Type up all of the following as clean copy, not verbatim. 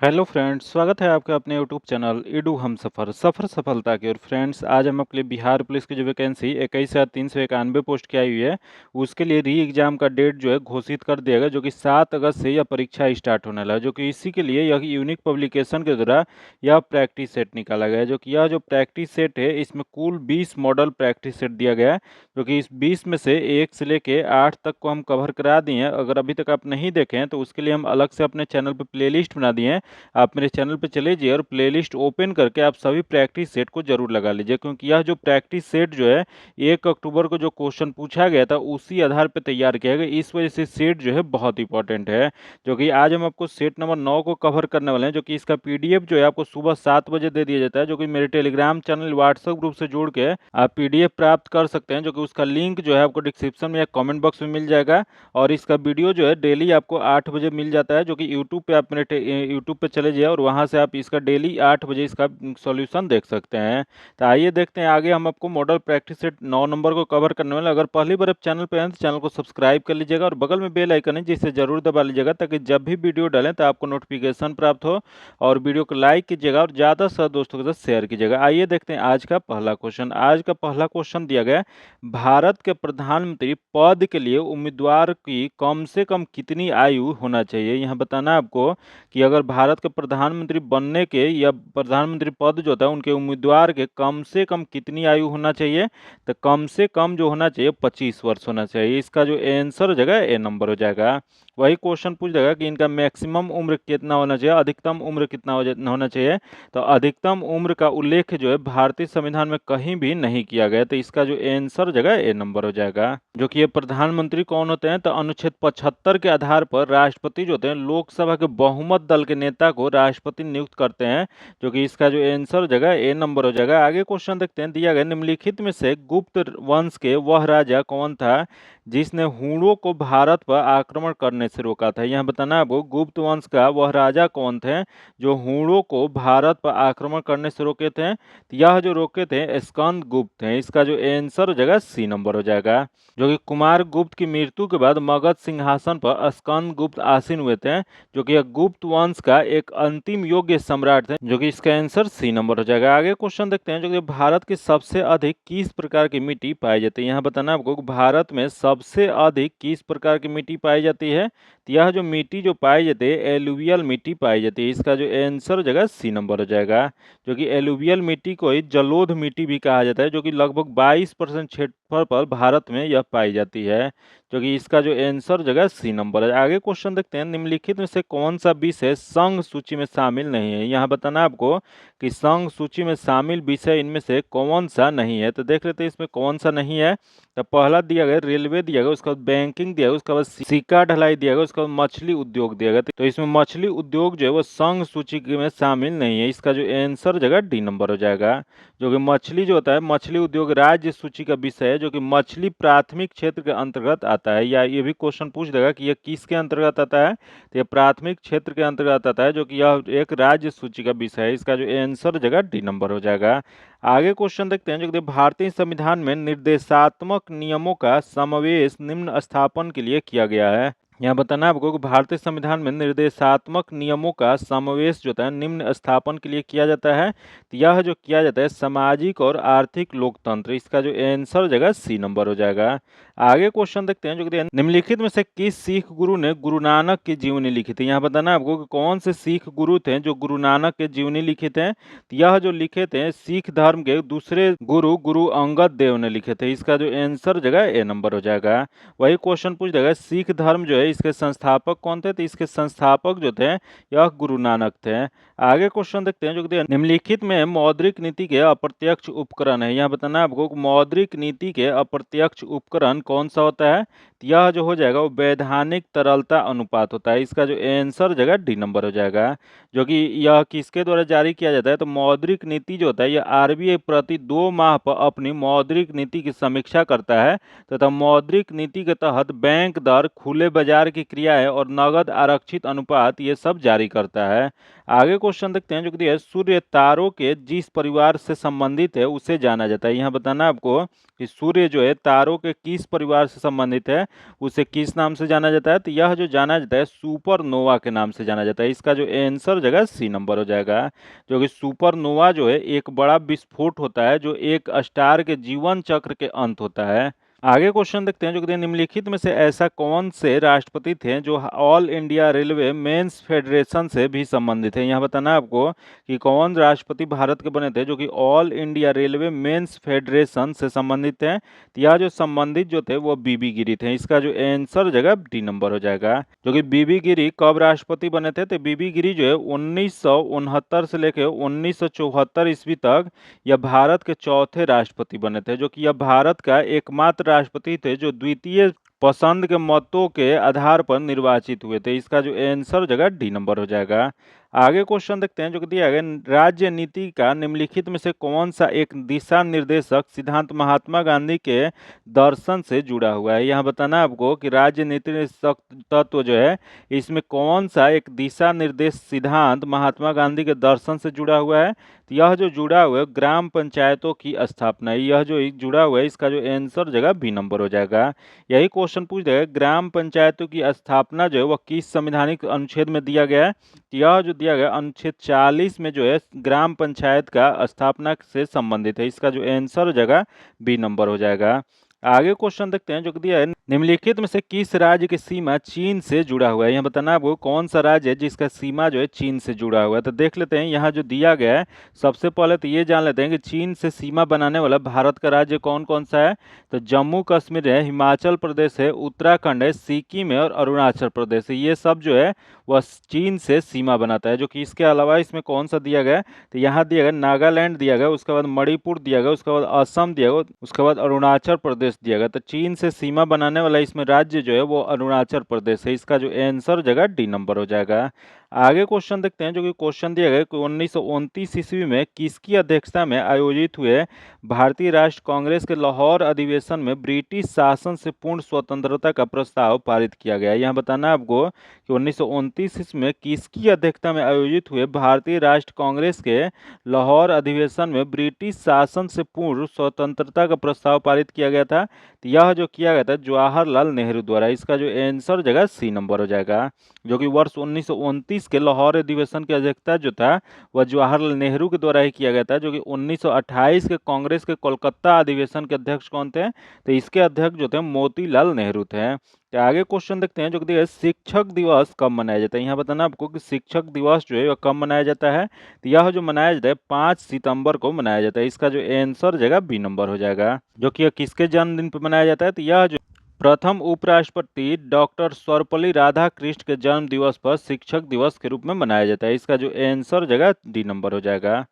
Hello friends, स्वागत है आपका अपने यूट्यूब चैनल ईडू हम सफ़र सफ़र सफलता की। और फ्रेंड्स, आज हम आपके लिए बिहार पुलिस की जो वैकेंसी 21,391 पोस्ट की आई हुई है, उसके लिए री एग्ज़ाम का डेट जो है घोषित कर दिया गया, जो कि 7 अगस्त से यह परीक्षा स्टार्ट होने वाला है। जो कि इसी के लिए यह यूनिक पब्लिकेशन के द्वारा यह प्रैक्टिस सेट निकाला गया है। जो कि यह जो प्रैक्टिस सेट है, इसमें कुल 20 मॉडल प्रैक्टिस सेट दिया गया है, जो कि इस 20 में से 1 से लेके 8 तक को हम कवर करा दिए हैं। अगर अभी तक आप नहीं देखें हैं तो उसके लिए हम अलग से अपने चैनल पर प्लेलिस्ट बना दिए हैं। आप मेरे चैनल पे चले जाइए और प्लेलिस्ट ओपन करके आप सभी प्रैक्टिस सेट को जरूर लगा लीजिए, क्योंकि यह जो प्रैक्टिस सेट जो है 1 अक्टूबर को जो क्वेश्चन पूछा गया था उसी आधार पर तैयार किया गया। इस वजह से सेट जो है बहुत इंपॉर्टेंट है। जो कि आज हम आपको सेट नंबर 9 को कवर करने वाले हैं, जो कि इसका पीडीएफ जो है आपको सुबह 7 बजे दे दिया जाता है। जो कि मेरे टेलीग्राम चैनल व्हाट्सएप ग्रुप से जुड़ के आप पीडीएफ प्राप्त कर सकते हैं, जो कि उसका लिंक जो है आपको डिस्क्रिप्शन में या कमेंट बॉक्स में मिल जाएगा। और इसका वीडियो जो है डेली आपको 8 बजे मिल जाता है, जो कि यूट्यूब पे आप मेरे यूट्यूब पे चले जाइए और वहाँ से आप इसका डेली 8 बजे इसका सॉल्यूशन देख सकते हैं। तो आइए देखते हैं आगे हम आपको मॉडल प्रैक्टिस सेट 9 नंबर को कवर करने वाले। अगर पहली बार आप चैनल पे हैं तो चैनल को सब्सक्राइब कर लीजिएगा और बगल में बेल आइकन है जिसे जरूर दबा लीजिएगा, ताकि जब भी वीडियो डालें तो आपको नोटिफिकेशन प्राप्त हो। और वीडियो को लाइक कीजिएगा और ज़्यादा से दोस्तों के साथ शेयर कीजिएगा। आइए देखते हैं आज का पहला क्वेश्चन। आज का पहला क्वेश्चन दिया गया है, भारत के प्रधानमंत्री पद के लिए उम्मीदवार की कम से कम कितनी आयु होना चाहिए। यहाँ बताना है आपको कि अगर भारत के प्रधानमंत्री बनने के या प्रधानमंत्री पद जो होता है उनके उम्मीदवार के कम से कम कितनी आयु होना चाहिए, तो कम से कम जो होना चाहिए 25 वर्ष होना चाहिए। इसका जो आंसर हो जाएगा ए नंबर हो जाएगा। वही क्वेश्चन पूछ देगा कि इनका मैक्सिमम उम्र कितना होना चाहिए, अधिकतम उम्र कितना होना चाहिए। तो अधिकतम उम्र का उल्लेख जो है भारतीय संविधान में कहीं भी नहीं किया गया, तो इसका जो आंसर जगह ए नंबर हो जाएगा। जो कि ये प्रधानमंत्री कौन होते हैं, तो अनुच्छेद 75 के आधार पर राष्ट्रपति जो होते हैं लोकसभा के बहुमत दल के नेता को राष्ट्रपति नियुक्त करते हैं। जो कि इसका जो आंसर हो जाएगा ए नंबर हो जाएगा। आगे क्वेश्चन देखते हैं, दिया गया निम्नलिखित में से गुप्त वंश के वह राजा कौन था जिसने हूणों को भारत पर आक्रमण करने से रोका था। यहाँ बताना है आपको गुप्त वंश का वह राजा कौन थे जो हूणों को भारत पर आक्रमण करने से रोके थे। तो यह जो रोके थे स्कंद गुप्त थे। इसका जो आंसर हो जाएगा सी नंबर हो जाएगा। जो कि कुमार गुप्त की मृत्यु के बाद मगध सिंहासन पर स्कंद गुप्त आसीन हुए थे, जो कि गुप्त वंश का एक अंतिम योग्य सम्राट थे। जो कि इसका आंसर सी नंबर हो जाएगा। आगे क्वेश्चन देखते हैं, जो कि भारत की सबसे अधिक किस प्रकार की मिट्टी पाई जाती है। यहाँ बताना आपको भारत में सबसे अधिक किस प्रकार की मिट्टी पाई जाती है। तो यह जो मिट्टी जो पाई जाती है एलुवियल मिट्टी पाई जाती है। इसका जो आंसर हो जाएगा सी नंबर हो जाएगा। जो कि एलुवियल मिट्टी को ही जलोढ़ मिट्टी भी कहा जाता है, जो कि लगभग 22% क्षेत्रफल पर भारत में यह पाई जाती है। जो कि इसका जो आंसर जगह सी नंबर है। आगे क्वेश्चन देखते हैं, निम्नलिखित में से कौन सा विषय संघ सूची में शामिल नहीं है। यहाँ बताना आपको कि संघ सूची में शामिल विषय इनमें से कौन सा नहीं है। तो देख लेते हैं इसमें कौन सा नहीं है। तो पहला दिया गया रेलवे दिया गया, उसके बाद बैंकिंग दिया गया, उसके बाद सिक्का ढलाई दिया गया, उसके बाद मछली उद्योग दिया गया। तो इसमें मछली उद्योग जो है वो संघ सूची में शामिल नहीं है। इसका जो आंसर जगह डी नंबर हो जाएगा। जो कि मछली जो होता है मछली उद्योग राज्य सूची का विषय है, जो कि मछली प्राथमिक क्षेत्र के अंतर्गत आता है। या ये भी क्वेश्चन पूछ देगा कि यह किसके अंतर्गत आता है, तो यह प्राथमिक क्षेत्र के अंतर्गत आता है, जो कि यह एक राज्य सूची का विषय है। इसका जो आंसर जगह डी नंबर हो जाएगा। आगे क्वेश्चन देखते हैं, जो कि भारतीय संविधान में निर्देशात्मक नियमों का समावेश निम्न स्थापन के लिए किया गया है। यहाँ बताना आपको कि भारतीय संविधान में निर्देशात्मक नियमों का समावेश जो है निम्न स्थापन के लिए किया जाता है। तो यह जो किया जाता है सामाजिक और आर्थिक लोकतंत्र। इसका जो आंसर जगह सी नंबर हो जाएगा। आगे क्वेश्चन देखते हैं, जो कि निम्नलिखित में से किस सिख गुरु ने गुरु नानक की जीवनी लिखी थी। यहाँ बताना आपको कि कौन से सिख गुरु थे जो गुरु नानक के जीवनी लिखे थे। तो यह जो लिखे थे सिख धर्म के दूसरे गुरु गुरु अंगद देव ने लिखे थे। इसका जो आंसर जगह ए नंबर हो जाएगा। वही क्वेश्चन पूछ देगा सिख धर्म जो है इसके संस्थापक कौन थे। तो इसके संस्थापक जो थे यह गुरु नानक थे। आगे क्वेश्चन देखते हैं, जो कि निम्नलिखित में मौद्रिक नीति के अप्रत्यक्ष उपकरण है। यहाँ बताना आपको मौद्रिक नीति के अप्रत्यक्ष उपकरण कौन सा होता है। तो यह जो हो जाएगा वो वैधानिक तरलता अनुपात होता है। इसका जो आंसर जगह डी नंबर हो जाएगा। जो कि यह किसके द्वारा जारी किया जाता है, तो मौद्रिक नीति जो होता है यह आरबीआई प्रति 2 माह पर अपनी मौद्रिक नीति की समीक्षा करता है तथा मौद्रिक नीति के तहत बैंक दर खुले बाजार बाजार की क्रियाएं और नगद आरक्षित अनुपात ये सब जारी करता है। आगे क्वेश्चन देखते हैं जो कि दिया है, सूर्य तारों के जिस परिवार से संबंधित है उसे जाना जाता है। यहाँ बताना है आपको कि सूर्य जो है तारों के किस परिवार से संबंधित है, उसे किस नाम से जाना जाता है। तो यह जो जाना जाता है सुपरनोवा के नाम से जाना जाता है। इसका जो आंसर जगह सी नंबर हो जाएगा, जो कि सुपरनोवा जो है एक बड़ा विस्फोट होता है जो एक स्टार के जीवन चक्र के अंत होता है। आगे क्वेश्चन देखते हैं जो कि निम्नलिखित में से ऐसा कौन से राष्ट्रपति थे जो all India railway men's federation से भी संबंधित है। यहाँ बताना है आपको कि कौन राष्ट्रपति भारत के बने थे जो कि all India railway men's federation से संबंधित हैं। तो यह जो संबंधित जो थे वो बीबी गिरी थे। इसका जो आंसर जगह डी नंबर हो जाएगा, जो कि बीबी गिरी कब राष्ट्रपति बने थे। तो बीबी गिरी जो है 1969 से लेकर 1974 ईस्वी तक यह भारत के चौथे राष्ट्रपति बने थे, जो कि यह भारत का एकमात्र राष्ट्रपति थे जो द्वितीय पसंद के मतों के आधार पर निर्वाचित हुए थे। इसका जो आंसर जगह डी नंबर हो जाएगा। आगे क्वेश्चन देखते हैं जो कि दिया गया, राज्य नीति का निम्नलिखित में से कौन सा एक दिशा निर्देशक सिद्धांत महात्मा गांधी के दर्शन से जुड़ा हुआ है। यहाँ बताना आपको कि राज्य नीति निर्देशक तत्व जो है इसमें कौन सा एक दिशा निर्देश सिद्धांत महात्मा गांधी के दर्शन से जुड़ा हुआ है। तो यह जो जुड़ा हुआ है ग्राम पंचायतों की स्थापना, यह जो जुड़ा हुआ है इसका जो आंसर जगह बी नंबर हो जाएगा। यही क्वेश्चन पूछ देगा ग्राम पंचायतों की स्थापना जो है वह किस संवैधानिक अनुच्छेद में दिया गया है। तो यह जो दिया गया अनुच्छेद 40 में जो है ग्राम पंचायत का स्थापना से संबंधित है। इसका जो आंसर जगह बी नंबर हो जाएगा। आगे क्वेश्चन देखते हैं जो कि दिया है, निम्नलिखित में से किस राज्य की सीमा चीन से जुड़ा हुआ है। यहाँ बताना आपको कौन सा राज्य है जिसका सीमा जो है चीन से जुड़ा हुआ है। तो देख लेते हैं यहाँ जो दिया गया है, सबसे पहले तो ये जान लेते हैं कि चीन से सीमा बनाने वाला भारत का राज्य कौन कौन सा है। तो जम्मू कश्मीर है, हिमाचल प्रदेश है, उत्तराखंड है, सिक्किम है और अरुणाचल प्रदेश है। ये सब जो है वह चीन से सीमा बनाता है। जो कि इसके अलावा इसमें कौन सा दिया गया है, तो यहाँ दिया गया नागालैंड दिया गया, उसके बाद मणिपुर दिया गया, उसके बाद असम दिया गया, उसके बाद अरुणाचल प्रदेश दिया गया। तो चीन से सीमा बनाने वाला इसमें राज्य जो है वो अरुणाचल प्रदेश है। इसका जो आंसर जगह डी नंबर हो जाएगा। आगे क्वेश्चन देखते हैं जो कि क्वेश्चन दिया गया कि 1929 ईस्वी में किसकी अध्यक्षता में आयोजित हुए भारतीय राष्ट्र कांग्रेस के लाहौर अधिवेशन में ब्रिटिश शासन से पूर्ण स्वतंत्रता का प्रस्ताव पारित किया गया। यहाँ बताना है आपको कि 1929 ईस्वी में किसकी अध्यक्षता में आयोजित हुए भारतीय राष्ट्र कांग्रेस के लाहौर अधिवेशन में ब्रिटिश शासन से पूर्ण स्वतंत्रता का प्रस्ताव पारित किया गया था। तो यह जो किया गया था जवाहरलाल नेहरू द्वारा। इसका जो आंसर जगह सी नंबर हो जाएगा, जो कि वर्ष 1929 के लाहौर अधिवेशन की अध्यक्षता जो था वह जवाहरलाल नेहरू के द्वारा ही किया गया था। जो कि 1928 के कांग्रेस के कोलकाता अधिवेशन के अध्यक्ष कौन थे, तो इसके अध्यक्ष जो थे मोतीलाल नेहरू थे। तो आगे क्वेश्चन देखते हैं जो कि शिक्षक दिवस कब मनाया जाता है। यहाँ बताना आपको कि शिक्षक दिवस जो है वह कब मनाया जाता है। तो यह जो मनाया जाता है 5 सितंबर को मनाया जाता है। इसका जो आंसर जगह बी नंबर हो जाएगा, जो कि यह किसके जन्मदिन पर मनाया जाता है। तो यह जो प्रथम उपराष्ट्रपति डॉक्टर सर्वपल्ली राधाकृष्ण के जन्म दिवस पर शिक्षक दिवस के रूप में मनाया जाता है। इसका जो आंसर जगह डी नंबर हो जाएगा।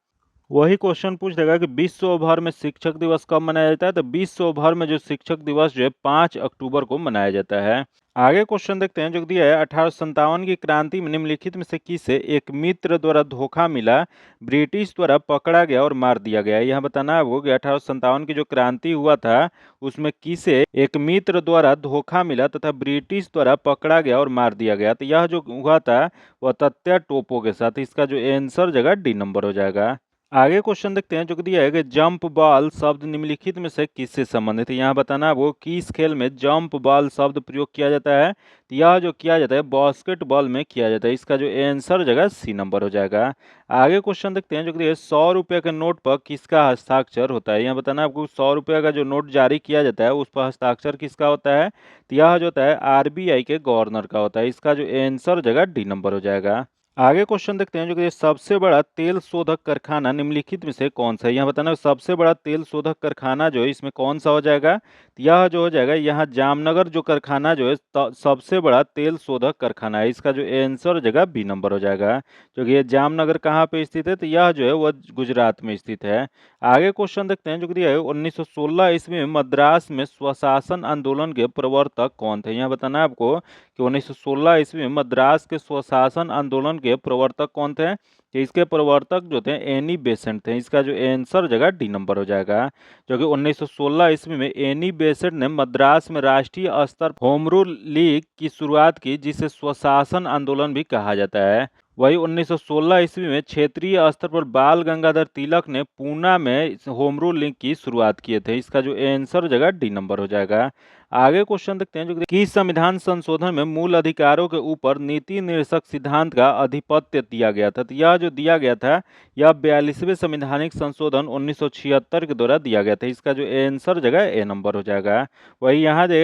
वही क्वेश्चन पूछ देगा कि विश्व भर में शिक्षक दिवस कब मनाया जाता है। तो विश्व भर में जो शिक्षक दिवस जो है 5 अक्टूबर को मनाया जाता है। आगे क्वेश्चन देखते हैं जो कि दिया है 1857 की क्रांति में निम्नलिखित में से किसे एक मित्र द्वारा धोखा मिला, ब्रिटिश द्वारा पकड़ा गया और मार दिया गया। यह बताना आपको कि 1857 की जो क्रांति हुआ था उसमें किसे एक मित्र द्वारा धोखा मिला तथा ब्रिटिश द्वारा पकड़ा गया और मार दिया गया। तो यह जो हुआ था वह तत्या टोपो के साथ। इसका जो आंसर जगह डी नंबर हो जाएगा। आगे क्वेश्चन देखते हैं जो कि दिया है कि जंप बॉल शब्द निम्नलिखित में से किससे संबंधित है। यहाँ बताना वो किस खेल में जंप बॉल शब्द प्रयोग किया जाता है। तो यह जो किया जाता है बास्केटबॉल में किया जाता है। इसका जो आंसर जगह सी नंबर हो जाएगा। आगे क्वेश्चन देखते हैं जो कि 100 रुपये के नोट पर किसका हस्ताक्षर होता है। यहाँ बताना आपको 100 रुपये का जो नोट जारी किया जाता है उस पर हस्ताक्षर किसका होता है। तो यह जो होता है आरबीआई के गवर्नर का होता है। इसका जो आंसर जगह डी नंबर हो जाएगा। आगे क्वेश्चन देखते हैं जो कि सबसे बड़ा तेल शोधक कारखाना निम्नलिखित में से कौन सा है। यहाँ बताना सबसे बड़ा तेल शोधक कारखाना जो है इसमें कौन सा हो जाएगा। तो यह जो हो जाएगा यहाँ जामनगर जो कारखाना जो है सबसे बड़ा तेल शोधक कारखाना है। इसका जो आंसर जगह बी नंबर हो जाएगा, जो कि ये जामनगर कहाँ पे स्थित है। तो यह जो है वह गुजरात में स्थित है। आगे क्वेश्चन देखते हैं जो कि 1916 ईस्वी में मद्रास में स्वशासन आंदोलन के प्रवर्तक कौन थे। यहाँ बताना है आपको कि 1916 ईस्वी में मद्रास के स्वशासन आंदोलन के प्रवर्तक कौन थे? तो इसके प्रवर्तक जो थे एनी बेसेंट थे। इसका जो आंसर जगह डी नंबर हो जाएगा। जो कि 1916 ईस्वी में एनी बेसेंट ने मद्रास में राष्ट्रीय स्तर होम रूल लीग की शुरुआत की, जिसे स्वशासन आंदोलन भी कहा जाता है। वही 1916 ईस्वी में क्षेत्रीय स्तर पर बाल गंगाधर तिलक ने पूना में होम रूल लीग की शुरुआत किए थे। इसका जो आंसर जगह डी नंबर हो जाएगा। आगे क्वेश्चन देखते हैं जो कि किस संविधान संशोधन में मूल अधिकारों के ऊपर नीति निर्देशक सिद्धांत का अधिपत्य दिया गया था? तो यह जो दिया गया था, यह 42वें संवैधानिक संशोधन 1976 के द्वारा दिया गया था। इसका जो आंसर जगह ए नंबर हो जाएगा। वही यहाँ जो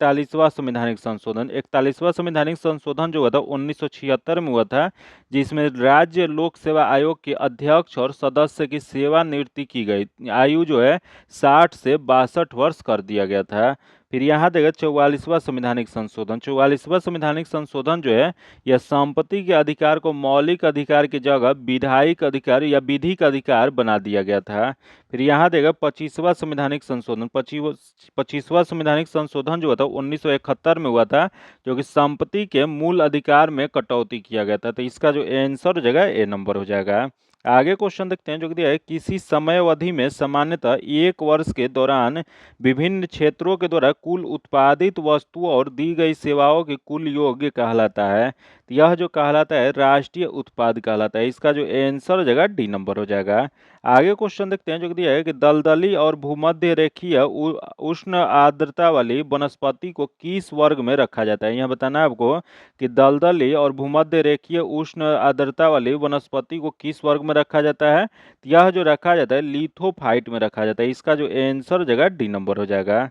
41वां संवैधानिक संशोधन 41वां संवैधानिक संशोधन जो हुआ था 1976 में हुआ था, जिसमें राज्य लोक सेवा आयोग के अध्यक्ष और सदस्य की सेवानिवृत्ति की गई आयु जो है 60 से 62 वर्ष कर दिया गया था। फिर यहाँ देखा 44वां संवैधानिक संशोधन 44वां संवैधानिक संशोधन जो है यह संपत्ति के अधिकार को मौलिक अधिकार की जगह विधायिक अधिकार या विधिक अधिकार बना दिया गया था। फिर यहाँ देखा 25वां संवैधानिक संशोधन 25वां संवैधानिक संशोधन जो हुआ था 1971 में हुआ था, जो कि संपत्ति के मूल अधिकार में कटौती किया गया था। तो इसका जो आंसर जगह ए नंबर हो जाएगा। आगे क्वेश्चन देखते हैं जो कि दिया है किसी समय अवधि में सामान्यतः एक वर्ष के दौरान विभिन्न क्षेत्रों के द्वारा कुल उत्पादित वस्तुओं और दी गई सेवाओं के कुल योग कहलाता है। तो यह जो कहलाता है राष्ट्रीय उत्पाद कहलाता है। इसका जो आंसर जगह डी नंबर हो जाएगा। आगे क्वेश्चन देखते हैं जो कि दिया है कि दलदली और भूमध्य रेखीय उष्ण आर्द्रता वाली वनस्पति को किस वर्ग में रखा जाता है? यह बताना है आपको कि दलदली और भूमध्य रेखीय उष्ण आर्द्रता वाली वनस्पति को किस वर्ग में रखा जाता है? तो यह जो रखा जाता है लिथोफाइट में रखा जाता है। इसका जो आंसर जगह डी नंबर हो जाएगा।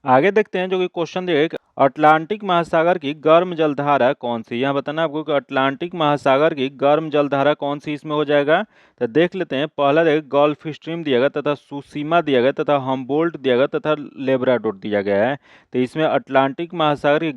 आगे देखते हैं जो कि क्वेश्चन दिया है कि अटलांटिक महासागर की गर्म जलधारा कौन सी? यह बताना आपको कि अटलांटिक महासागर की गर्म जलधारा कौन सी इसमें हो जाएगा। तो देख लेते हैं। पहला देखिए गल्फ स्ट्रीम दिया गया तथा सुसीमा दिया गया तथा हम्बोल्ट दिया गया तथा लेब्राडोर दिया गया है। तो इसमें अटलांटिक महासागर की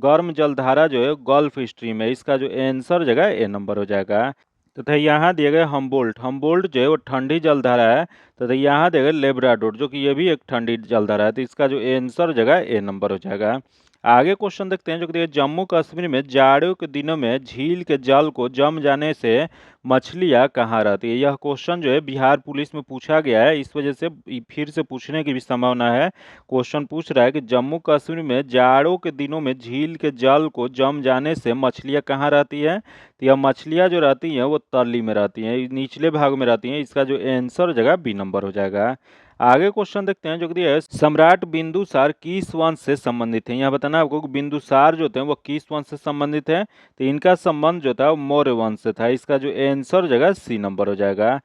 गर्म जलधारा जो है गल्फ स्ट्रीम है। इसका जो आंसर जगह ए नंबर हो जाएगा। तथा यहाँ दिया गया हम्बोल्ट हम्बोल्ट जो है वो ठंडी जलधारा है। तथा यहाँ दिया गया लेब्राडोर जो कि ये भी एक ठंडी जलधारा है। तो इसका जो आंसर जगह ए नंबर हो जाएगा। आगे क्वेश्चन देखते हैं जो कि जम्मू कश्मीर में जाड़ों के दिनों में झील के जल को जम जाने से मछलियां कहाँ रहती है? यह क्वेश्चन जो है बिहार पुलिस में पूछा गया है, इस वजह से फिर से पूछने की भी संभावना है। क्वेश्चन पूछ रहा है कि जम्मू कश्मीर में जाड़ों के दिनों में झील के जल को जम जाने से मछलियां कहाँ रहती है? तो यह मछलियां जो रहती हैं वो तली में रहती हैं, निचले भाग में रहती हैं। इसका जो आंसर जगह बी नंबर हो जाएगा। आगे क्वेश्चन देखते हैं जो कि है सम्राट बिंदुसार किस वंश से संबंधित है? यहाँ बताना आपको कि बिंदुसार जो थे वो किस वंश से संबंधित है। तो इनका संबंध जो था वो मौर्य वंश से था। इसका जो आंसर जगह सी नंबर हो जाएगा।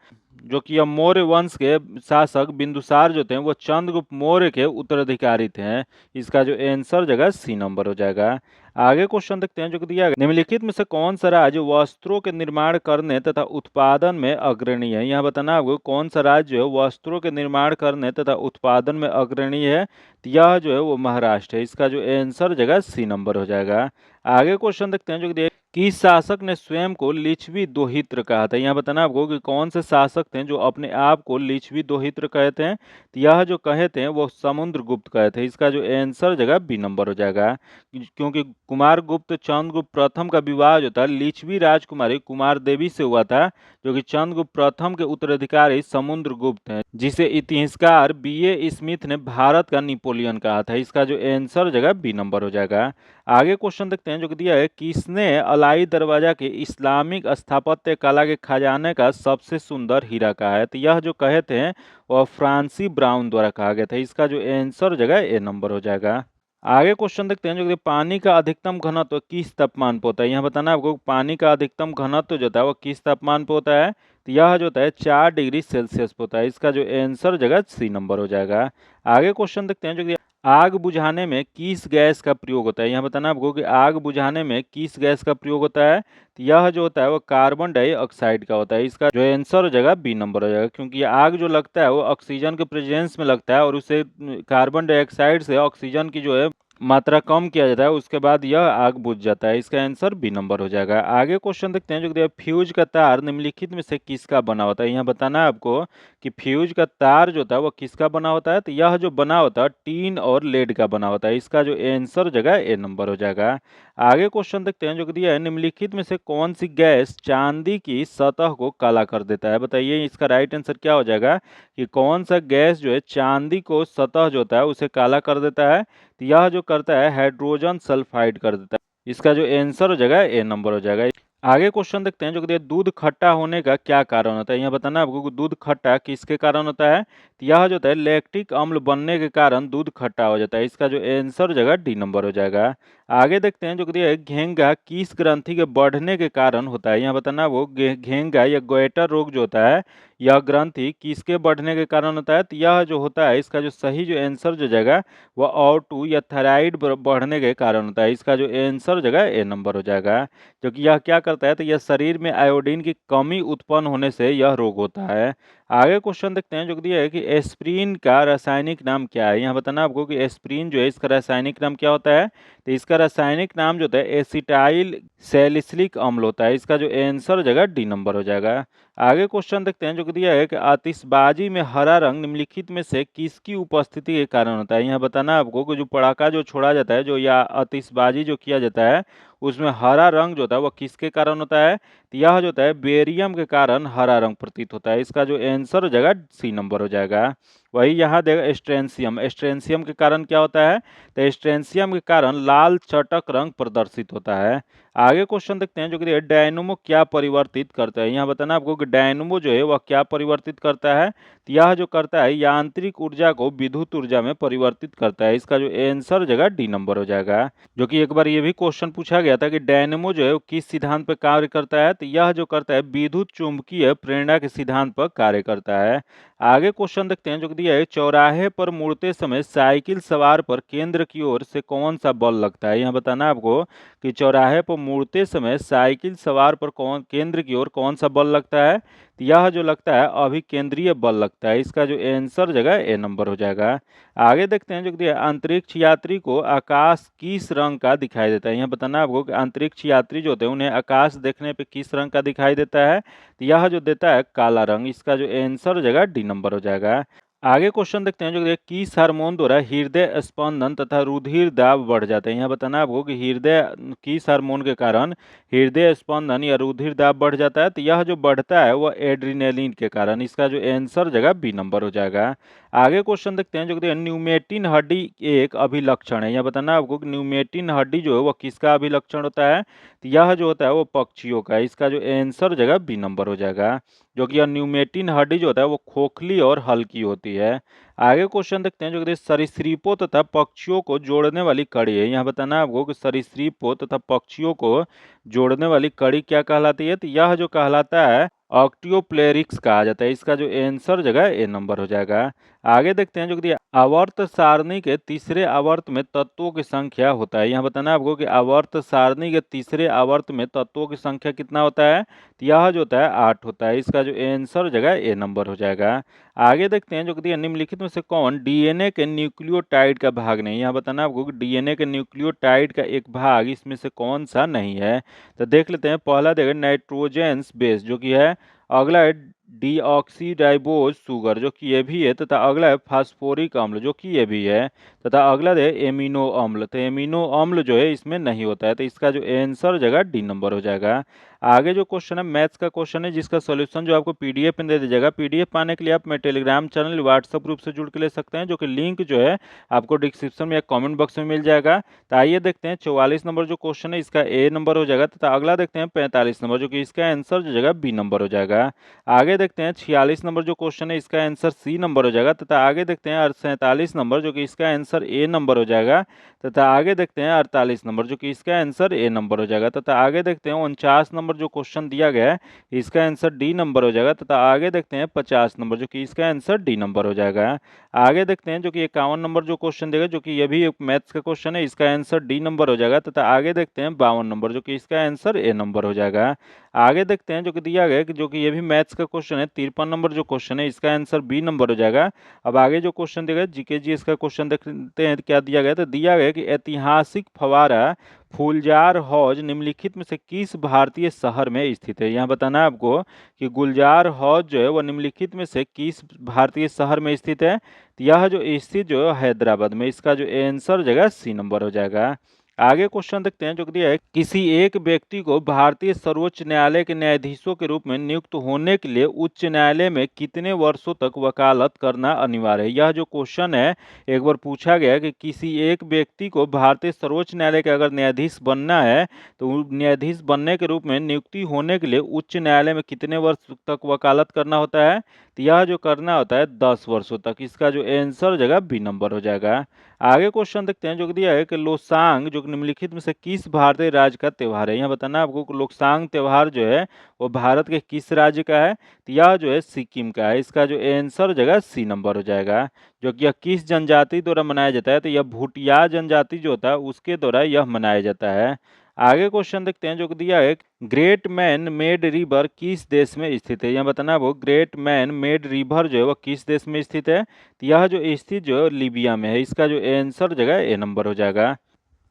जो कि मौर्य वंश के शासक बिंदुसार जो थे वो चंद्रगुप्त मौर्य के उत्तराधिकारी थे। इसका जो आंसर जगह सी नंबर हो जाएगा। आगे क्वेश्चन देखते हैं जो कि दिया गया निम्नलिखित में से कौन सा राज्य वस्त्रों के निर्माण करने तथा उत्पादन में अग्रणी है? यहाँ बताना आपको कौन सा राज्य जो है वस्त्रों के निर्माण करने तथा उत्पादन में अग्रणी है। तो यह जो है वो महाराष्ट्र है। इसका जो आंसर जगह सी नंबर हो जाएगा। आगे क्वेश्चन देखते हैं जो कि किस शासक ने स्वयं को लिच्छवी दोहित्र कहा था? यहाँ बताना आपको कि कौन से शासक थे जो अपने आप को लिच्छवी दोहित्र कहते हैं। तो यह जो कहे थे वो समुद्रगुप्त कहे थे। इसका जो आंसर जगह बी नंबर हो जाएगा। क्योंकि कुमार गुप्त चंद्रगुप्त प्रथम का विवाह जो था लिच्छवी राजकुमारी कुमार देवी से हुआ था, जो कि चंद्रगुप्त प्रथम के उत्तराधिकारी समुद्रगुप्त हैं, जिसे इतिहासकार B.A. स्मिथ ने भारत का नेपोलियन कहा था। इसका जो आंसर जगह बी नंबर हो जाएगा। आगे क्वेश्चन देखते हैं जो कि दिया है किसने अलाई दरवाजा के इस्लामिक स्थापत्य कला के खजाने का सबसे सुंदर हीरा कहा है? तो यह जो कहे थे वह फ्रांसी ब्राउन द्वारा कहा गया था। इसका जो आंसर जगह ए नंबर हो जाएगा। आगे क्वेश्चन देखते हैं जो कि पानी का अधिकतम घनत्व किस तापमान पर होता है? यहाँ बताना आपको पानी का अधिकतम घनत्व जो था वो किस तापमान पर होता है। तो यह जो होता है 4 डिग्री सेल्सियस पर होता है। इसका जो आंसर जगह सी नंबर हो जाएगा। आगे क्वेश्चन देखते हैं जो कि आग बुझाने में किस गैस का प्रयोग होता है? यहाँ बताना आपको कि आग बुझाने में किस गैस का प्रयोग होता है। तो यह जो होता है वो कार्बन डाइऑक्साइड का होता है। इसका जो आंसर हो जाएगा बी नंबर हो जाएगा। क्योंकि आग जो लगता है वो ऑक्सीजन के प्रेजेंस में लगता है और उसे कार्बन डाइऑक्साइड से ऑक्सीजन की जो है मात्रा कम किया जाता है, उसके बाद यह आग बुझ जाता है। इसका आंसर बी नंबर हो जाएगा। आगे क्वेश्चन देखते हैं जो कि फ्यूज का तार निम्नलिखित में से किसका बना होता है? यहाँ बताना है आपको कि फ्यूज का तार जो होता है वो किसका बना होता है। तो यह जो बना होता है टीन और लेड का बना होता है। इसका जो आंसर जगह ए नंबर हो जाएगा। आगे क्वेश्चन देखते हैं जो कि दिया है, निम्नलिखित में से कौन सी गैस चांदी की सतह को काला कर देता है। बताइए इसका राइट आंसर क्या हो जाएगा कि कौन सा गैस जो है चांदी को सतह जो होता है उसे काला कर देता है। तो यह जो करता है हाइड्रोजन सल्फाइड कर देता है। इसका जो आंसर हो जाएगा ए नंबर हो जाएगा। आगे क्वेश्चन देखते हैं जो कि दूध खट्टा होने का क्या कारण होता है। यहाँ बताना है आपको कि दूध खट्टा किसके कारण होता है। तो यह जो होता है लैक्टिक अम्ल बनने के कारण दूध खट्टा हो जाता है। इसका जो आंसर हो जाएगा डी नंबर हो जाएगा। आगे देखते हैं जो कि है घेंगा किस ग्रंथि के बढ़ने के कारण होता है। यहाँ बताना वो घेंगा या गोइटर रोग जो होता है यह ग्रंथि किसके बढ़ने के कारण होता है। तो यह जो होता है इसका जो सही जो आंसर जो जाएगा वह O2 या थायराइड बढ़ने के कारण होता है। इसका जो आंसर हो जाएगा ए नंबर हो जाएगा। जो कि यह क्या करता है तो यह शरीर में आयोडीन की कमी उत्पन्न होने से यह रोग होता है। आगे क्वेश्चन देखते हैं जो कि दिया है कि एस्प्रिन का रासायनिक नाम क्या है। यहाँ बताना आपको कि एस्प्रिन जो है इसका रासायनिक नाम क्या होता है। तो इसका रासायनिक नाम जो होता है एसिटाइल सैलिसिलिक अम्ल होता है। इसका जो आंसर हो जाएगा डी नंबर हो जाएगा। आगे क्वेश्चन देखते हैं जो कि दिया है कि आतिशबाजी में हरा रंग निम्नलिखित में से किसकी उपस्थिति के कारण होता है। यहाँ बताना आपको कि जो पटाखा जो छोड़ा जाता है जो या आतिशबाजी जो किया जाता है उसमें हरा रंग जो होता है वह किसके कारण होता है। तो यह जो होता है बेरियम के कारण हरा रंग प्रतीत होता है। इसका जो आंसर हो जाएगा सी नंबर हो जाएगा। वही यहाँ देखो स्ट्रेंसियम, स्ट्रेंसियम के कारण क्या होता है तो स्ट्रेंसियम के कारण लाल चटक रंग प्रदर्शित होता है। आगे क्वेश्चन देखते हैं जो कि डायनमो क्या परिवर्तित करता है। यहाँ बताना आपको कि डायनमो जो है वह क्या परिवर्तित करता है। तो यह जो करता है यांत्रिक ऊर्जा को विद्युत ऊर्जा में परिवर्तित करता है। इसका जो आंसर हो जाएगा डी नंबर हो जाएगा। जो कि एक बार ये भी क्वेश्चन पूछा गया था कि डायनेमो जो है वो किस सिद्धांत पर कार्य करता है। तो यह जो करता है विद्युत चुंबकीय प्रेरणा के सिद्धांत पर कार्य करता है। आगे क्वेश्चन देखते हैं जो कि दिया है चौराहे पर मुड़ते समय साइकिल सवार पर केंद्र की ओर से कौन सा बल लगता है। यहाँ बताना आपको कि चौराहे पर मुड़ते समय साइकिल सवार पर कौन केंद्र की ओर कौन सा बल लगता है। तो यह जो लगता है अभिकेंद्रीय बल लगता है। इसका जो आंसर जगह ए नंबर हो जाएगा। आगे देखते हैं जो कि अंतरिक्ष यात्री को आकाश किस रंग का दिखाई देता है। यहाँ बताना आपको कि अंतरिक्ष यात्री जो होते हैं उन्हें आकाश देखने पे किस रंग का दिखाई देता है। तो यह जो देता है काला रंग। इसका जो आंसर हो जाएगा डी नंबर हो जाएगा। आगे क्वेश्चन देखते हैं जो कि किस हार्मोन द्वारा हृदय स्पंदन तथा रुधिर दाब बढ़ जाते हैं। यहाँ बताना आपको कि हृदय किस हार्मोन के कारण हृदय स्पंदन या रुधिर दाब बढ़ जाता है। तो यह जो बढ़ता है वह एड्रीनलिन के कारण। इसका जो आंसर जगह बी नंबर हो जाएगा। आगे क्वेश्चन देखते हैं जो कि न्यूमेटिन हड्डी एक अभिलक्षण है। यह बताना आपको कि न्यूमेटिन हड्डी जो है वह किसका अभिलक्षण होता है। तो यह जो होता है वो पक्षियों का। इसका जो आंसर जगह बी नंबर हो जाएगा। जो कि न्यूमेटिन हड्डी जो होता है वो खोखली और हल्की होती है। आगे क्वेश्चन देखते हैं जो कि सरीसृपों तथा पक्षियों को जोड़ने वाली कड़ी है। यहाँ बताना आपको कि सरीसृपों तथा पक्षियों को जोड़ने वाली कड़ी क्या कहलाती है। तो यह जो कहलाता है ऑक्टियोप्लेरिक्स कहा जाता है। इसका जो आंसर जगह ए नंबर हो जाएगा। आगे देखते हैं जो कि आवर्त सारणी के तीसरे आवर्त में तत्वों की संख्या होता है। यहाँ बताना आपको कि आवर्त सारणी के तीसरे आवर्त में तत्वों की संख्या कितना होता है। तो यह जो होता है 8 होता है। इसका जो आंसर जगह ए नंबर हो जाएगा। आगे देखते हैं जो कि निम्नलिखित में से कौन डीएनए के न्यूक्लियोटाइड का भाग नहीं। यहाँ बताना आपको कि डीएनए के न्यूक्लियोटाइड का एक भाग इसमें से कौन सा नहीं है। तो देख लेते हैं। पहला देखिए नाइट्रोजन्स बेस जो कि है। अगला है डीऑक्सीराइबोज शुगर जो कि ये भी है, तथा अगला है फास्फोरिक अम्ल जो कि ये भी है, तथा अगला है एमिनो अम्ल। तो एमिनो अम्ल जो है इसमें नहीं होता है। तो इसका जो आंसर हो जाएगा डी नंबर हो जाएगा। आगे जो क्वेश्चन है मैथ्स का क्वेश्चन है जिसका सॉल्यूशन जो आपको पीडीएफ में दे दीजिएगा। पीडीएफ पाने के लिए आप मेरे टेलीग्राम चैनल व्हाट्सएप ग्रुप से जुड़ के ले सकते हैं, जो कि लिंक जो है आपको डिस्क्रिप्शन में या कमेंट बॉक्स में मिल जाएगा। तो आइए देखते हैं 44 नंबर जो क्वेश्चन है इसका ए नंबर हो जाएगा, तथा अगला देखते हैं 45 नंबर जो कि इसका आंसर जो जगह बी नंबर हो जाएगा। आगे देखते हैं 46 नंबर जो क्वेश्चन है इसका आंसर सी नंबर हो जाएगा, तथा आगे देखते हैं 47 नंबर जो कि इसका आंसर ए नंबर हो जाएगा, तथा आगे देखते हैं 48 नंबर जो कि इसका आंसर ए नंबर हो जाएगा, तथा आगे देखते हैं 49 नंबर जो क्वेश्चन दिया गया है इसका आंसर डी नंबर हो जाएगा, तथा आगे देखते हैं 50 नंबर जो कि इसका आंसर डी नंबर हो जाएगा। आगे देखते हैं जो कि 51 नंबर जो क्वेश्चन देगा जो कि ये भी एक मैथ्स का क्वेश्चन है, इसका आंसर डी नंबर हो जाएगा, तथा आगे देखते हैं 52 नंबर जो कि इसका आंसर ए नंबर हो जाएगा। आगे देखते हैं जो कि दिया गया कि जो कि ये भी मैथ्स का क्वेश्चन है 53 नंबर जो क्वेश्चन है इसका आंसर बी नंबर हो जाएगा। अब आगे जो क्वेश्चन देगा जीके जी इसका क्वेश्चन देखते हैं क्या दिया गया। तो दिया गया कि ऐतिहासिक फवारा फूलजार हौज निम्नलिखित में से किस भारतीय शहर में स्थित है। यहाँ बताना है आपको कि गुलजार हौज जो है वह निम्नलिखित में से किस भारतीय शहर में स्थित है। तो यह जो स्थित जो है हैदराबाद में। इसका जो आंसर जगह सी नंबर हो जाएगा। आगे क्वेश्चन देखते हैं जो कि दिया है, किसी एक व्यक्ति को भारतीय सर्वोच्च न्यायालय के न्यायाधीशों के रूप में नियुक्त होने के लिए उच्च न्यायालय में कितने वर्षों तक वकालत करना अनिवार्य है। यह जो क्वेश्चन है एक बार पूछा गया कि किसी एक व्यक्ति को भारतीय सर्वोच्च न्यायालय का अगर न्यायाधीश बनना है तो न्यायाधीश बनने के रूप में नियुक्ति होने के लिए उच्च न्यायालय में कितने वर्ष तक वकालत करना होता है। तो यह जो करना होता है 10 वर्षों तक। इसका जो आंसर हो जाएगा बी नंबर हो जाएगा। आगे क्वेश्चन देखते हैं जो कि दिया है कि लोसांग जो कि निम्नलिखित में से किस भारतीय राज्य का त्योहार है। यहाँ बताना आपको कि लोसांग त्योहार जो है वो भारत के किस राज्य का है। तो यह जो है सिक्किम का है। इसका जो आंसर हो जाएगा सी नंबर हो जाएगा। जो कि यह किस जनजाति द्वारा मनाया जाता है, तो यह भूटिया जनजाति जो होता है उसके द्वारा यह मनाया जाता है। आगे क्वेश्चन देखते हैं जो कि दिया है, ग्रेट मैन मेड रिवर किस देश में स्थित है। यह बताना वो ग्रेट मैन मेड रिवर जो है वह किस देश में स्थित है। तो यह जो स्थित जो है लीबिया में है। इसका जो आंसर जगह ए नंबर हो जाएगा।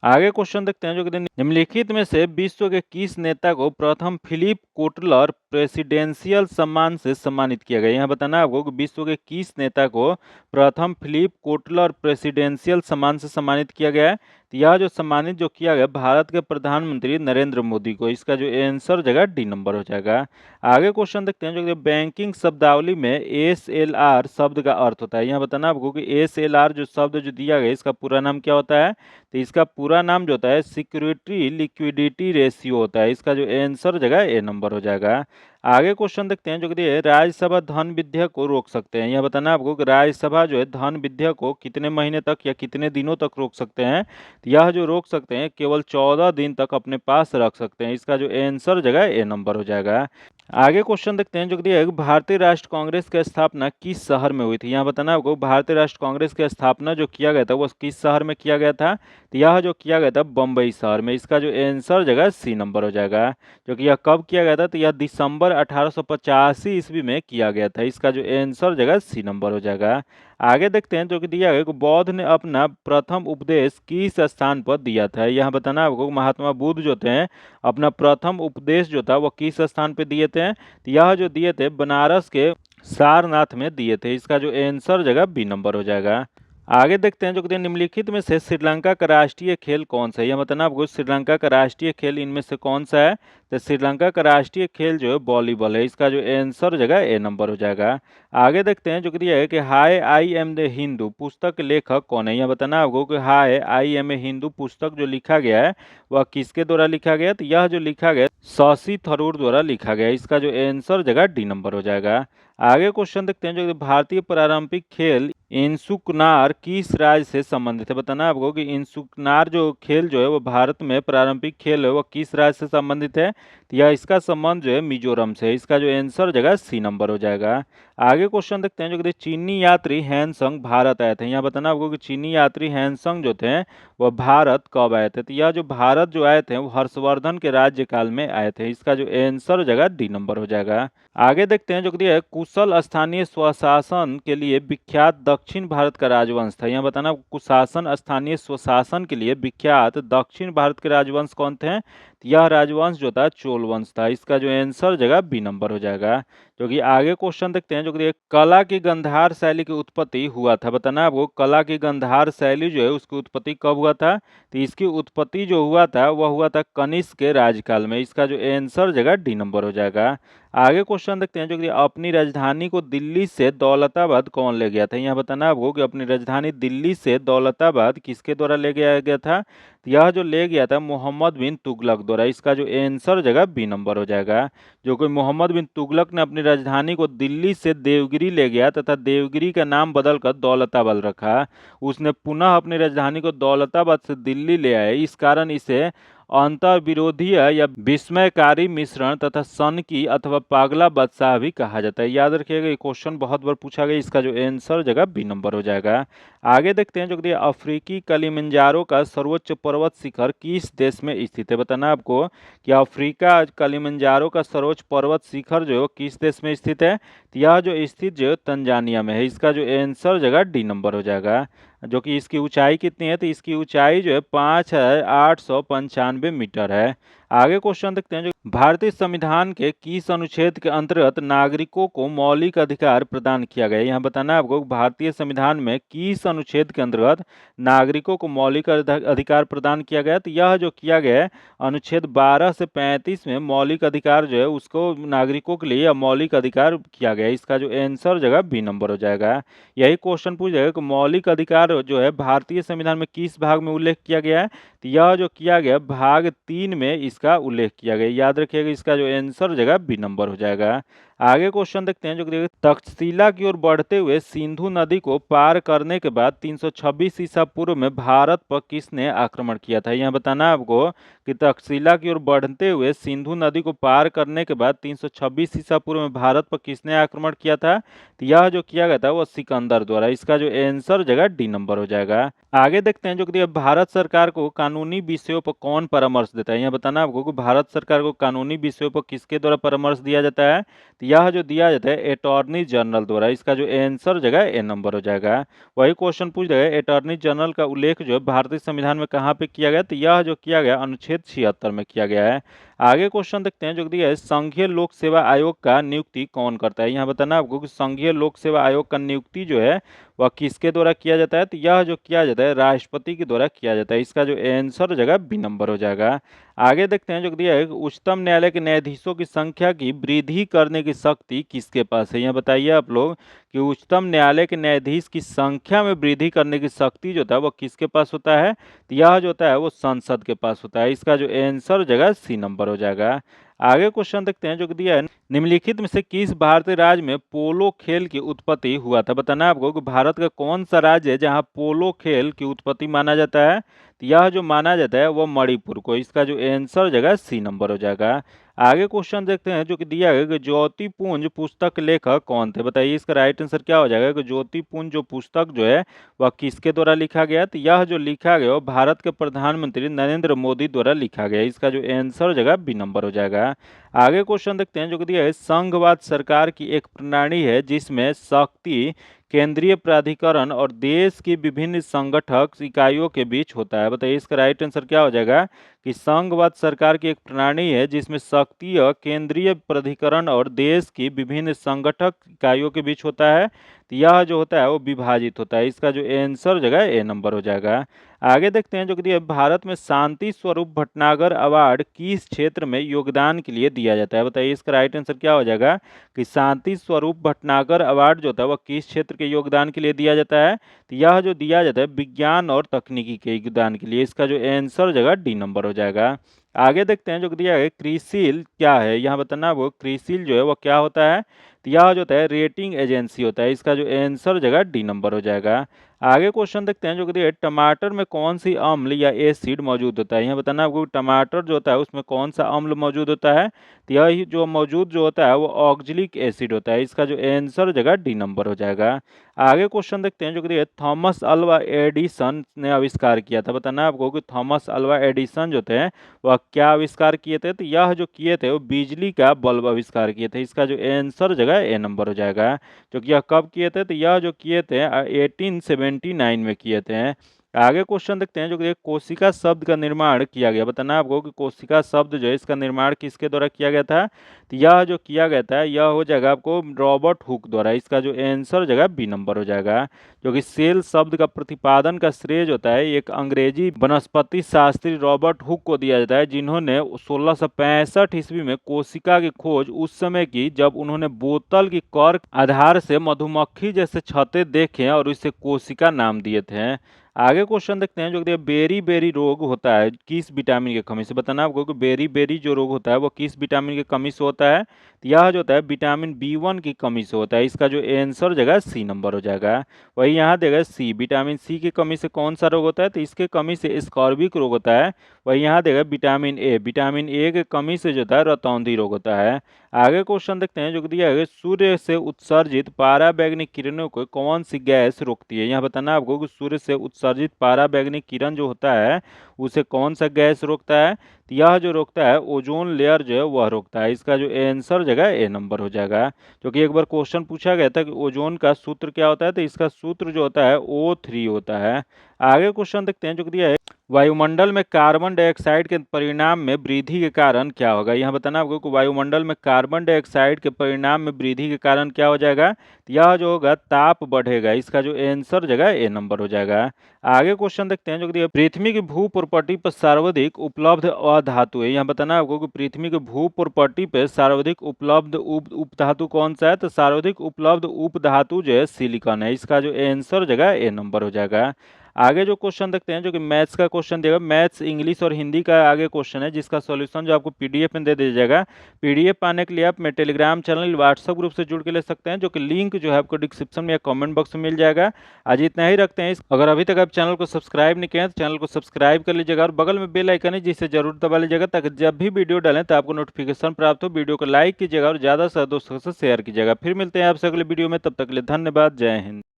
आगे क्वेश्चन देखते हैं जो कि निम्नलिखित में से विश्व के किस नेता को प्रथम फिलिप कोटलर प्रेसिडेंशियल सम्मान से सम्मानित किया गया। यहाँ बताना आपको कि विश्व के किस नेता को प्रथम फिलिप कोटलर प्रेसिडेंशियल सम्मान से सम्मानित किया गया है। तो यह जो सम्मानित जो किया गया भारत के प्रधानमंत्री नरेंद्र मोदी को। इसका जो आंसर जगह डी नंबर हो जाएगा। आगे क्वेश्चन देखते हैं जो कि बैंकिंग शब्दावली में एसएलआर शब्द का अर्थ होता है। यहाँ बताना आपको कि एसएलआर जो शब्द जो दिया गया इसका पूरा नाम क्या होता है। तो इसका पूरा नाम जो होता है सिक्योरिटी लिक्विडिटी रेशियो होता है। इसका जो आंसर जगह ए नंबर हो जाएगा। आगे क्वेश्चन देखते हैं जो कि ये राज्यसभा धन विधेयक को रोक सकते हैं। यह बताना आपको कि राज्यसभा जो है धन विधेयक को कितने महीने तक या कितने दिनों तक रोक सकते हैं। तो यह जो रोक सकते हैं केवल 14 दिन तक अपने पास रख सकते हैं। इसका जो आंसर जगह ए नंबर हो जाएगा। आगे क्वेश्चन देखते हैं जो कि दिया है, भारतीय राष्ट्र कांग्रेस की स्थापना किस शहर में हुई थी। यहाँ बताना आपको भारतीय राष्ट्र कांग्रेस की स्थापना जो किया गया था वो किस शहर में किया गया था। तो यह जो किया गया था बम्बई शहर में। इसका जो आंसर जगह सी नंबर हो जाएगा। जो कि यह कब किया गया था, तो यह दिसंबर 1885 ईस्वी में किया गया था। इसका जो आंसर जगह सी नंबर हो जाएगा। आगे देखते हैं जो कि दिया गया कि बौद्ध ने अपना प्रथम उपदेश किस स्थान पर दिया था। यहाँ बताना आपको महात्मा बुद्ध जो थे अपना प्रथम उपदेश जो था वो किस स्थान पर दिए थे। तो यह जो दिए थे बनारस के सारनाथ में दिए थे। इसका जो आंसर जगह बी नंबर हो जाएगा। आगे देखते हैं जो कि निम्नलिखित में से श्रीलंका का राष्ट्रीय खेल कौन सा है। यह बताना आपको श्रीलंका का राष्ट्रीय खेल इनमें से कौन सा है। तो श्रीलंका का राष्ट्रीय खेल जो है वॉलीबॉल है। इसका जो आंसर जगह ए नंबर हो जाएगा। आगे देखते हैं जो कि दिया है कि हाय आई एम द हिंदू पुस्तक के लेखक कौन है। यह बताना आपको कि हाय आई एम ए हिंदू पुस्तक जो लिखा गया है वह किसके द्वारा लिखा गया। तो यह जो लिखा गया शशि थरूर द्वारा लिखा गया। इसका जो आंसर जगह डी नंबर हो जाएगा। आगे क्वेश्चन देखते हैं जो कि भारतीय पारंपरिक खेल इंसुकनार किस राज्य से संबंधित है। बताना आपको कि इंसुकनार जो खेल जो है वो भारत में पारंपरिक खेल है वो किस राज्य से संबंधित है। तो यह इसका संबंध जो है मिजोरम से है। इसका जो आंसर जगह सी नंबर हो जाएगा। आगे क्वेश्चन देखते हैं जो कि चीनी यात्री हैंसंग भारत आए थे। यहाँ बताना आपको कि चीनी यात्री हैंसंग जो थे वह भारत कब आए थे। तो यह जो भारत जो आए थे वो हर्षवर्धन के राज्यकाल में आए थे। इसका जो आंसर जगह डी नंबर हो जाएगा। आगे देखते हैं जो कि है कुशल स्थानीय स्वशासन के लिए विख्यात दक्षिण भारत का राजवंश था। यहाँ बताना कुशासन स्थानीय स्वशासन के लिए विख्यात दक्षिण भारत के राजवंश कौन थे। तो यह राजवंश जो था चोल वंश था। इसका जो आंसर जगह बी नंबर हो जाएगा। जो कि आगे क्वेश्चन देखते हैं जो कि कला की गंधार शैली की उत्पत्ति हुआ था। बताना आपको कला की गंधार शैली जो है उसकी उत्पत्ति कब हुआ था। तो इसकी उत्पत्ति जो हुआ था वह हुआ था कनिष्क के राज्यकाल में। इसका जो आंसर जगह डी नंबर हो जाएगा। आगे क्वेश्चन देखते हैं जो कि अपनी राजधानी को दिल्ली से दौलताबाद कौन ले गया था। यहाँ बताना आपको कि अपनी राजधानी दिल्ली से दौलताबाद किसके द्वारा ले गया गया था। तो यह जो ले गया था मोहम्मद बिन तुगलक द्वारा। इसका जो आंसर जगह बी नंबर हो जाएगा। जो कि मोहम्मद बिन तुगलक ने अपनी राजधानी को दिल्ली से देवगिरी ले गया तथा देवगिरी का नाम बदलकर दौलताबाद रखा। उसने पुनः अपनी राजधानी को दौलताबाद से दिल्ली ले आए। इस कारण इसे अंतर विरोधीय या विस्मयकारी मिश्रण तथा सन की अथवा पागला बादशाह भी कहा जाता है। याद रखिएगा ये क्वेश्चन बहुत बार पूछा गया। इसका जो आंसर जगह बी नंबर हो जाएगा। आगे देखते हैं जो कि अफ्रीकी कलिमंजारो का सर्वोच्च पर्वत शिखर किस देश में स्थित है। बताना आपको कि अफ्रीका कलिमंजारो का सर्वोच्च पर्वत शिखर जो है किस देश में स्थित है। तो यह जो स्थित जो तंजानिया में है। इसका जो आंसर जगह डी नंबर हो जाएगा। जो कि इसकी ऊंचाई कितनी है, तो इसकी ऊंचाई जो है 5895 मीटर है। आगे क्वेश्चन देखते हैं जो भारतीय संविधान के किस अनुच्छेद के अंतर्गत नागरिकों को मौलिक अधिकार प्रदान किया गया है। यहाँ बताना है आपको भारतीय संविधान में किस अनुच्छेद के अंतर्गत नागरिकों को मौलिक अधिकार प्रदान किया गया। तो यह जो किया गया है अनुच्छेद 12 से 35 में मौलिक अधिकार जो है उसको नागरिकों के लिए मौलिक अधिकार किया गया है। इसका जो आंसर जगह बी नंबर हो जाएगा। यही क्वेश्चन पूछ जाएगा कि मौलिक अधिकार जो है भारतीय संविधान में किस भाग में उल्लेख किया गया है। तो यह जो किया गया भाग 3 में इसका उल्लेख किया गया। याद रखिएगा इसका जो आंसर जगह बी नंबर हो जाएगा। आगे क्वेश्चन देखते हैं जो कि तक्षशिला की ओर बढ़ते हुए सिंधु नदी को पार करने के बाद 326 ईसा पूर्व में भारत पर किसने आक्रमण किया था। यह बताना है आपको कि तक्षशिला की ओर बढ़ते हुए सिंधु नदी को पार करने के बाद 326 ईसा पूर्व में भारत पर किसने आक्रमण किया था। तो यह जो किया गया था वो सिकंदर द्वारा। इसका जो आंसर जगह डी नंबर हो जाएगा। आगे देखते हैं जो कि भारत सरकार को कानूनी विषयों पर कौन परामर्श देता है। यह बताना आपको कि भारत सरकार को कानूनी विषयों पर किसके द्वारा परामर्श दिया जाता है। तो यह जो दिया जाता है अटॉर्नी जनरल द्वारा। इसका जो आंसर जगह ए नंबर हो जाएगा। वही क्वेश्चन पूछ रहे अटॉर्नी जनरल का उल्लेख जो है भारतीय संविधान में कहाँ पे किया गया। तो यह जो किया गया अनुच्छेद 76 में किया गया है। आगे क्वेश्चन देखते हैं जो दिया है संघीय लोक सेवा आयोग का नियुक्ति कौन करता है। यहाँ बताना आपको कि संघीय लोक सेवा आयोग का नियुक्ति जो है वह किसके द्वारा किया जाता है। तो यह जो किया जाता है राष्ट्रपति के द्वारा किया जाता है। इसका जो आंसर जगह बी नंबर हो जाएगा। आगे देखते हैं जो दिया है उच्चतम न्यायालय के न्यायाधीशों की संख्या की वृद्धि करने की शक्ति किसके पास है। यह बताइए आप लोग कि उच्चतम न्यायालय के न्यायाधीश की संख्या में वृद्धि करने की शक्ति जो होता है वो किसके पास होता है। तो यह जो होता है वो संसद के पास होता है। इसका जो आंसर जगह सी नंबर हो जाएगा। आगे क्वेश्चन देखते हैं जो कि दिया है निम्नलिखित में से किस भारतीय राज्य में पोलो खेल की उत्पत्ति हुआ था। बताना आपको कि भारत का कौन सा राज्य है जहां पोलो खेल की उत्पत्ति माना जाता है। तो यह जो माना जाता है वो मणिपुर को। इसका जो आंसर जगह सी नंबर हो जाएगा। आगे क्वेश्चन देखते हैं जो कि दिया है कि ज्योतिपुंज पुस्तक के लेखक कौन थे। बताइए इसका राइट आंसर क्या हो जाएगा कि ज्योतिपुंज जो पुस्तक जो है वह किसके द्वारा लिखा गया। तो यह जो लिखा गया वो भारत के प्रधानमंत्री नरेंद्र मोदी द्वारा लिखा गया। इसका जो आंसर जगह बी नंबर हो जाएगा। आगे क्वेश्चन देखते हैं जो कि दिया है संघवाद सरकार की एक प्रणाली है जिसमें शक्ति केंद्रीय प्राधिकरण और देश की विभिन्न संगठक इकाइयों के बीच होता है। बताइए इसका राइट आंसर क्या हो जाएगा कि संघवाद सरकार की एक प्रणाली है जिसमें शक्ति केंद्रीय प्राधिकरण और देश की विभिन्न संगठक इकाइयों के बीच होता है। तो यह जो होता है वो विभाजित होता है। इसका जो आंसर जगह ए नंबर हो जाएगा। आगे देखते हैं जो कि भारत में शांति स्वरूप भटनागर अवार्ड किस क्षेत्र में योगदान के लिए दिया जाता है। बताइए इसका राइट आंसर क्या हो जाएगा कि शांति स्वरूप भटनागर अवार्ड जो होता है वह किस क्षेत्र के योगदान के लिए दिया जाता है। तो यह जो दिया जाता है विज्ञान और तकनीकी के योगदान के लिए। इसका जो आंसर जगह डी नंबर हो जाएगा। आगे देखते हैं जो दिया है क्रिसिल क्या है। यहाँ बताना वो क्रिसिल जो है वो क्या होता है। तो यह जो होता है रेटिंग एजेंसी होता है। इसका जो आंसर जगह डी नंबर हो जाएगा। आगे क्वेश्चन देखते हैं जो कि दिया टमाटर में कौन सी अम्ल या एसिड मौजूद होता है। यहाँ बताना आपको टमाटर जो होता है उसमें कौन सा अम्ल मौजूद होता है। तो यह जो मौजूद जो होता है वो ऑक्जेलिक एसिड होता है। इसका जो आंसर जगह डी नंबर हो जाएगा। आगे क्वेश्चन देखते हैं जो कि थॉमस अल्वा एडिसन ने आविष्कार किया था। बताना आपको कि थॉमस अल्वा एडिसन जो थे वह क्या आविष्कार किए थे। तो यह जो किए थे वो बिजली का बल्ब आविष्कार किए थे। इसका जो आंसर जगह ए नंबर हो जाएगा। जो कि यह कब किए थे। तो यह जो किए थे 1879 में किए थे। आगे क्वेश्चन देखते हैं जो कि कोशिका शब्द का निर्माण किया गया। बताना आपको कि कोशिका शब्द जो है इसका निर्माण किसके द्वारा किया गया था। तो यह जो किया गया था यह हो जाएगा आपको रॉबर्ट हुक द्वारा। इसका जो आंसर जगह बी नंबर हो जाएगा। जो कि सेल शब्द का प्रतिपादन का श्रेय जो होता है एक अंग्रेजी वनस्पति शास्त्री रॉबर्ट हुक को दिया जाता है जिन्होंने 1665 ईस्वी में कोशिका की खोज उस समय की जब उन्होंने बोतल की कॉर्क आधार से मधुमक्खी जैसे छत्ते देखे और इसे कोशिका नाम दिए थे। आगे क्वेश्चन देखते हैं जो कि बेरी बेरी रोग होता है किस विटामिन की कमी से। बताना आपको कि बेरी बेरी जो रोग होता है वो किस विटामिन की कमी से होता है। तो यह जो होता है विटामिन बी1 की कमी से होता है। इसका जो आंसर जगह सी नंबर हो जाएगा। वही यहाँ देगा सी विटामिन सी की कमी से कौन सा रोग होता है। तो इसके कमी से स्कॉर्बिक रोग होता है। वही यहाँ देगा विटामिन ए की कमी से जो होता है रतौंधी रोग होता है। आगे क्वेश्चन देखते हैं जो कि दिया है सूर्य से उत्सर्जित पाराबैंगनी किरणों को कौन सी गैस रोकती है। यहाँ बताना आपको कि सूर्य से उत्सर्जित पाराबैंगनी किरण जो होता है उसे कौन सा गैस रोकता है। तो यह जो रोकता है ओजोन लेयर जो है वह रोकता है। इसका जो आंसर जगह ए नंबर हो जाएगा। जो कि एक बार क्वेश्चन पूछा गया था कि ओजोन का सूत्र क्या होता है। तो इसका सूत्र जो होता है O3 होता है। आगे क्वेश्चन देखते हैं जो कि दिया है वायुमंडल में कार्बन डाइऑक्साइड के परिणाम में वृद्धि के कारण क्या होगा। यहाँ बताना आपको कि वायुमंडल में कार्बन डाइऑक्साइड के परिणाम में वृद्धि के कारण क्या हो जाएगा, तो यह जो होगा ताप बढ़ेगा। इसका जो आंसर जगह ए नंबर हो जाएगा। आगे क्वेश्चन देखते हैं जो कि पृथ्वी की भू प्रॉपर्टी पर सर्वाधिक उपलब्ध अधातु है। यहाँ बताना आपको कि पृथ्वी की भू प्रॉपर्टी पे सर्वाधिक उपलब्ध उपधातु कौन सा है, तो सर्वाधिक उपलब्ध उपधातु जो है सिलिकॉन है। इसका जो आंसर जगह ए नंबर हो जाएगा। आगे जो क्वेश्चन देखते हैं जो कि मैथ्स का क्वेश्चन देगा, मैथ्स इंग्लिश और हिंदी का आगे क्वेश्चन है, जिसका सॉल्यूशन जो आपको पीडीएफ में दे दिया जाएगा। पीडीएफ पाने के लिए आप मेरे टेलीग्राम चैनल व्हाट्सएप ग्रुप से जुड़ के ले सकते हैं, जो कि लिंक जो है आपको डिस्क्रिप्शन में या कमेंट बॉक्स में मिल जाएगा। आज इतना ही रखते हैं। अगर अभी तक आप चैनल को सब्सक्राइब नहीं किए हैं तो चैनल को सब्सक्राइब कर लीजिएगा और बगल में बेल आइकन है जिसे जरूर दबा लीजिएगा, ताकि जब भी वीडियो डालें तो आपको नोटिफिकेशन प्राप्त हो। वीडियो को लाइक कीजिएगा और ज़्यादा से ज़्यादा दोस्तों से शेयर कीजिएगा। फिर मिलते हैं आपसे अगले वीडियो में, तब तक के लिए धन्यवाद। जय हिंद।